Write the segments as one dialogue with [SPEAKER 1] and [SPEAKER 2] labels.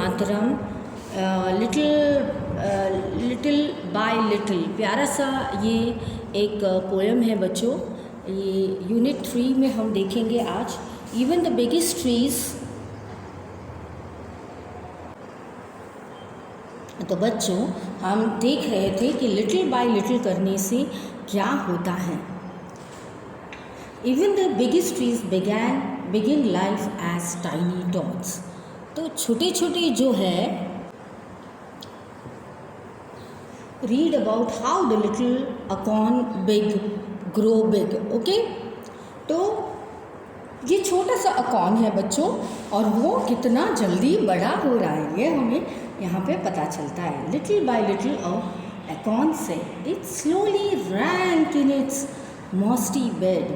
[SPEAKER 1] मातरम, little bye little, प्यारा सा ये एक पोएम है बच्चों। ये यूनिट 3 में हम देखेंगे आज। Even the biggest trees. तो बच्चों हम देख रहे थे कि लिटिल बाय लिटिल करने से क्या होता है। Even the biggest trees begin life as tiny dots. तो छोटे छोटे जो है, read about how the little acorn big grow big. Okay, तो ये छोटा सा अकॉर्न है बच्चों, और वो कितना जल्दी बड़ा हो रहा है ये हमें यहाँ पे पता चलता है। लिटिल बाय लिटिल अकॉर्न से it slowly rank in its mostly bed,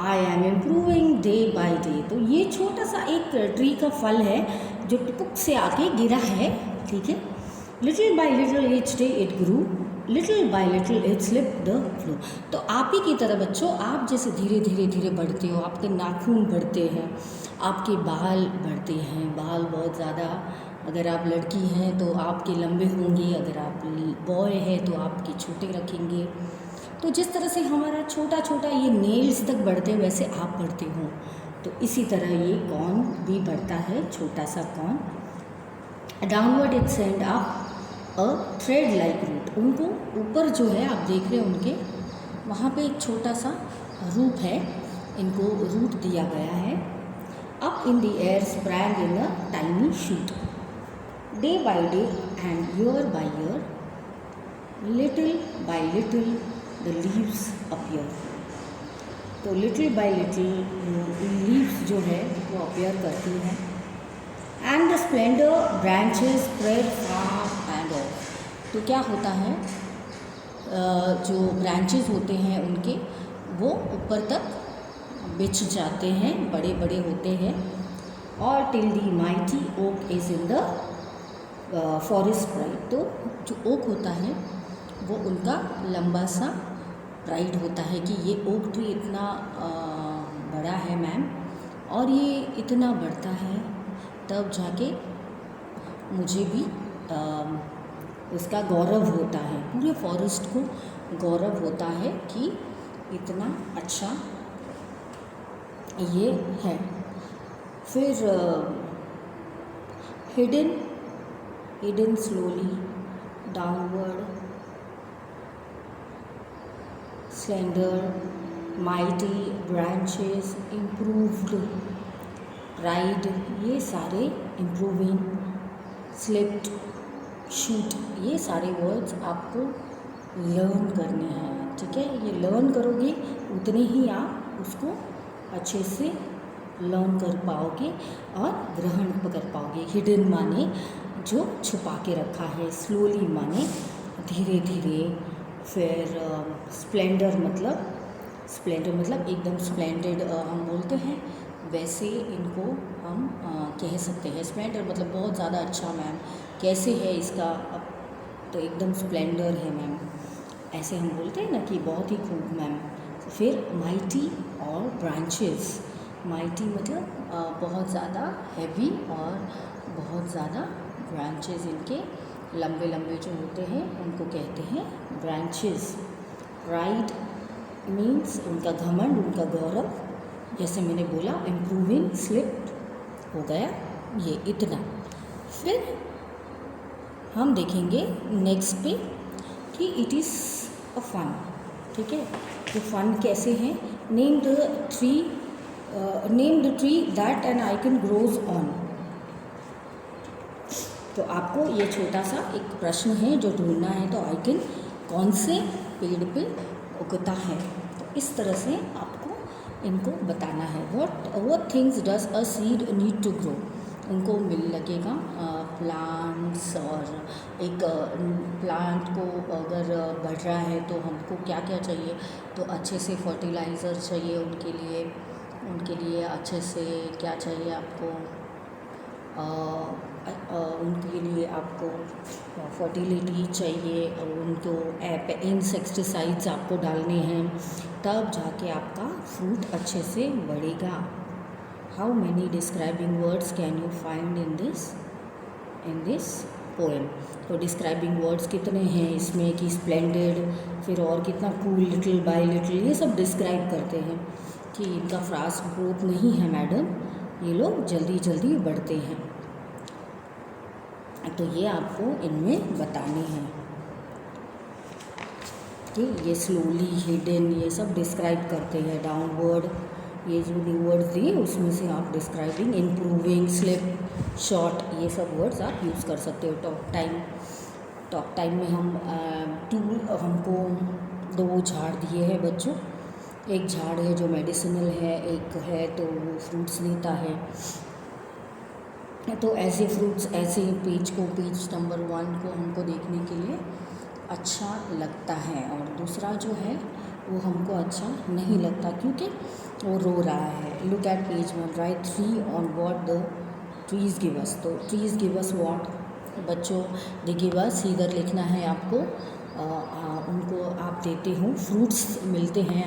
[SPEAKER 1] I am improving day by day. तो ये छोटा सा एक ट्री का फल है जो टुक से आके गिरा है, ठीक है। Little bye little each day it grew, little bye little it slip the flow. तो आप ही की तरह बच्चों, आप जैसे धीरे धीरे धीरे बढ़ते हो, आपके नाखून बढ़ते हैं, आपके बाल बढ़ते हैं। बाल बहुत ज़्यादा, अगर आप लड़की हैं तो आपके लंबे होंगे, अगर आप बॉय हैं तो आपके छोटे रखेंगे। तो जिस तरह से हमारा छोटा छोटा ये नेल्स तक बढ़ते हैं, वैसे आप बढ़ते हो। तो इसी तरह ये कॉर्न भी बढ़ता है, छोटा सा corn. Downward it send up a thread like root. उनको ऊपर जो है आप देख रहे हैं, उनके वहाँ पे एक छोटा सा रूप है, इनको रूट दिया गया है। Up in the air sprang in a tiny shoot, day by day and year by year, little bye little the leaves appear. तो लिटिल बाय लिटिल लीव्स जो है वो अपीयर करती हैं। And the splendour branches spread far end of. तो क्या होता है, जो ब्रांचेस होते हैं उनके, वो ऊपर तक बिछ जाते हैं, बड़े बड़े होते हैं। और till the mighty oak is in the forest pride. तो जो ओक होता है वो उनका लंबा सा प्राइड होता है कि ये ओक ट्री इतना बड़ा है मैम, और ये इतना बढ़ता है, तब जाके मुझे भी उसका गौरव होता है। पूरे फॉरेस्ट को गौरव होता है कि इतना अच्छा ये है। फिर hidden slowly downward, slender, mighty branches, improved, pride, ये सारे improving, slipped, shoot, ये सारे वर्ड्स आपको लर्न करने हैं, ठीक है। ये लर्न करोगे उतने ही आप उसको अच्छे से लर्न कर पाओगे और ग्रहण कर पाओगे। हिडन माने जो छुपा के रखा है, स्लोली माने धीरे धीरे। फिर स्प्लेंडर मतलब एकदम स्प्लेंडेड हम बोलते हैं, वैसे इनको हम कह सकते हैं। स्प्लेंडर मतलब बहुत ज़्यादा अच्छा मैम, कैसे है इसका, अब तो एकदम स्प्लेंडर है मैम, ऐसे हम बोलते हैं ना कि बहुत ही खूब मैम। फिर माइटी और ब्रांचेस, माइटी मतलब बहुत ज़्यादा हैवी, और बहुत ज़्यादा ब्रांचेस इनके लंबे लंबे जो होते हैं उनको कहते हैं ब्रांचेस। प्राइड मीन्स उनका घमंड, उनका गौरव, जैसे मैंने बोला। इम्प्रूविंग, स्लिप हो गया, ये इतना। फिर हम देखेंगे नेक्स्ट पे कि इट इज़ अ फन, ठीक है। तो फन कैसे हैं। Name the tree that N icon grows on. तो आपको ये छोटा सा एक प्रश्न है जो ढूंढना है। तो आइकन कौन से पेड़ पे उगता है, तो इस तरह से आपको इनको बताना है। What things does a seed need to grow. उनको मिल लगेगा प्लांट्स, और एक प्लांट को अगर बढ़ रहा है तो हमको क्या क्या चाहिए, तो अच्छे से फर्टिलाइज़र चाहिए उनके लिए अच्छे से क्या चाहिए आपको, उनके लिए आपको फर्टिलिटी चाहिए, और उनको इंसेक्टिसाइड्स आपको डालने हैं, तब जाके आपका फ्रूट अच्छे से बढ़ेगा। How many describing words can you find in this in this poem. तो डिस्क्राइबिंग वर्ड्स कितने हैं इसमें कि स्प्लेंडेड, फिर और कितना कूल, लिटिल बाय लिटिल, ये सब डिस्क्राइब करते हैं कि इनका फास्ट ग्रोथ नहीं है मैडम, ये लोग जल्दी जल्दी बढ़ते हैं। तो ये आपको इनमें बताने हैं कि ये स्लोली, हिडन, ये सब डिस्क्राइब करते हैं। डाउनवर्ड, ये जो भी वर्ड्स दिए उसमें से आप डिस्क्राइबिंग, इम्प्रूविंग, स्लिप, शॉर्ट, ये सब वर्ड्स आप यूज़ कर सकते हो। टॉक टाइम में हम हमको 2 झाड़ दिए हैं बच्चों। एक झाड़ है जो मेडिसिनल है, एक है तो वो फ्रूट्स देता है। तो ऐसे फ्रूट्स, ऐसे पेज नंबर 1 को हमको देखने के लिए अच्छा लगता है, और दूसरा जो है वो हमको अच्छा नहीं लगता क्योंकि वो रो रहा है। Look at page 1, right 3 on what the trees give us. तो ट्रीज गिव अस व्हाट बच्चों, दे गिव अस, इधर लिखना है आपको, उनको आप देते हो, फ्रूट्स मिलते हैं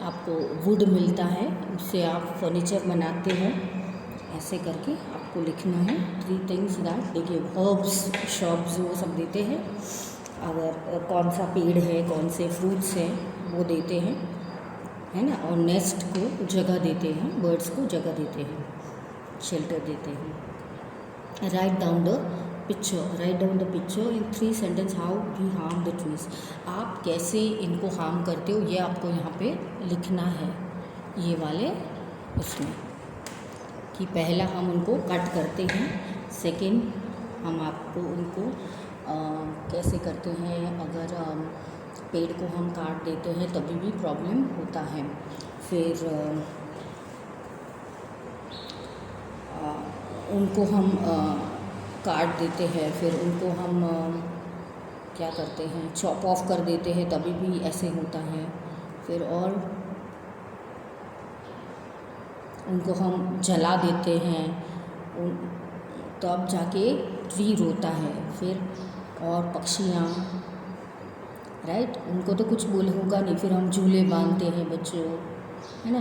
[SPEAKER 1] आपको वुड मिलता है, उससे आप फर्नीचर बनाते हो, ऐसे करके आपको लिखना है। 3 things that they give, herbs, shops, वो सब देते हैं। अगर कौन सा पेड़ है, कौन से फ्रूट्स हैं वो देते हैं, है ना। और नेस्ट को जगह देते हैं, बर्ड्स को जगह देते हैं, शेल्टर देते हैं। Write down the picture in 3 sentence how we harm the trees. आप कैसे इनको हार्म करते हो ये आपको यहाँ पे लिखना है, ये वाले इसमें, कि पहला हम उनको कट करते हैं, सेकंड हम आपको उनको कैसे करते हैं, अगर पेड़ को हम काट देते हैं तभी भी प्रॉब्लम होता है। फिर उनको हम काट देते हैं, फिर उनको हम क्या करते हैं, चॉप ऑफ कर देते हैं, तभी भी ऐसे होता है। फिर और उनको हम जला देते हैं, तब जाके ट्री रोता है। फिर और पक्षियाँ, राइट, उनको तो कुछ बोले होगा नहीं, फिर हम झूले बांधते हैं बच्चों, है ना।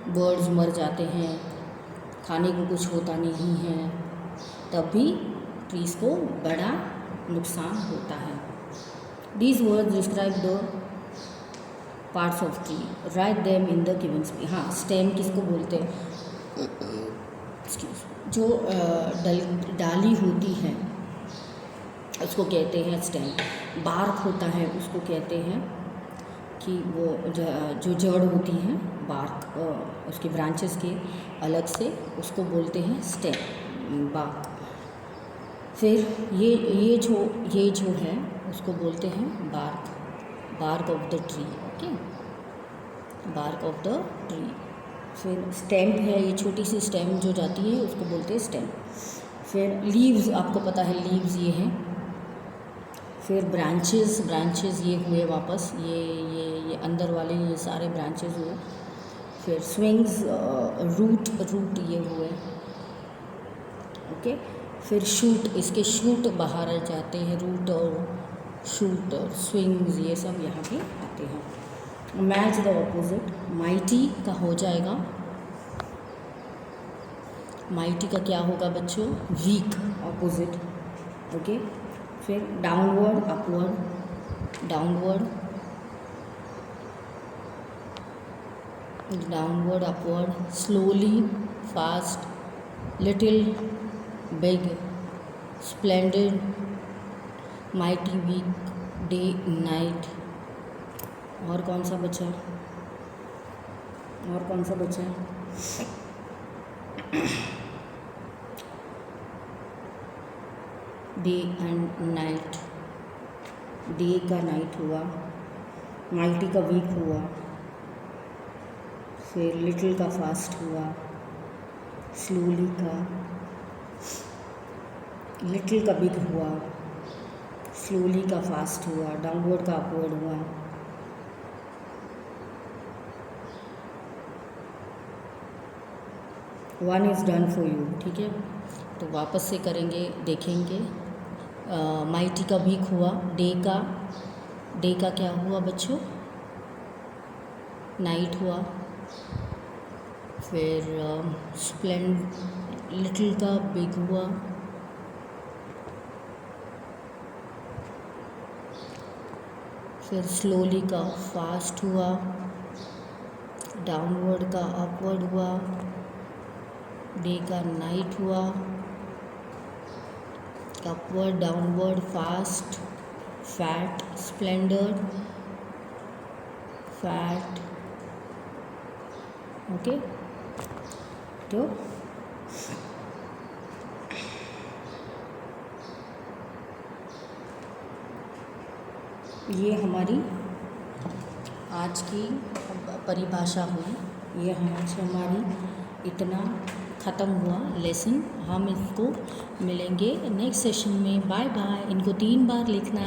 [SPEAKER 1] बर्ड्स मर जाते हैं, खाने को कुछ होता नहीं है, तब भी ट्रीज़ को बड़ा नुकसान होता है। These words describe the parts of tree, write them in the given space. हाँ, स्टेम किसको बोलते हैं, जो डाली होती है उसको कहते हैं स्टेम। बार्क होता है उसको कहते हैं कि वो जो जड़ होती है, बार्क, उसके ब्रांचेस के अलग से, उसको बोलते हैं स्टेम, बार्क। फिर ये जो है उसको बोलते हैं bark of the tree, okay, bark of the tree. फिर स्टेम है, ये छोटी सी स्टेम जो जाती है उसको बोलते हैं स्टेम। फिर लीव्स, आपको पता है लीव्स ये हैं। फिर ब्रांचेस ये हुए वापस, ये अंदर वाले ये सारे ब्रांचेस हुए। फिर स्विंग्स, रूट ये हुए, ओके। फिर शूट, इसके शूट बाहर आ जाते हैं, रूट और शूट और स्विंग्स ये सब यहाँ पे आते हैं। मैच द ऑपोजिट, माइटी का हो जाएगा, माइटी का क्या होगा बच्चों, वीक, ऑपोजिट, ओके। फिर downward, upward, downward upward, slowly, fast, little, big, splendid, mighty, weak, day, night. और कौन सा बचा, डे एंड नाइट, डे का नाइट हुआ, माइटी का वीक हुआ, फिर लिटिल का फास्ट हुआ, स्लोली का, लिटिल का बिग हुआ, स्लोली का फास्ट हुआ, डाउनवर्ड का अपवर्ड हुआ। One is done for you, ठीक है। तो वापस से करेंगे, देखेंगे। माइटी का वीक हुआ, डे का क्या हुआ बच्चों, नाइट हुआ। फिर लिटिल का बिग हुआ, फिर स्लोली का फास्ट हुआ, डाउनवर्ड का अपवर्ड हुआ, डे का नाइट हुआ, upward downward fast, fat Splendor, fat. Okay, तो ये हमारी आज की परिभाषा हुई। ये हमारी इतना ख़त्म हुआ लेसन। हम इसको मिलेंगे नेक्स्ट सेशन में। Bye bye. इनको 3 बार लिखना।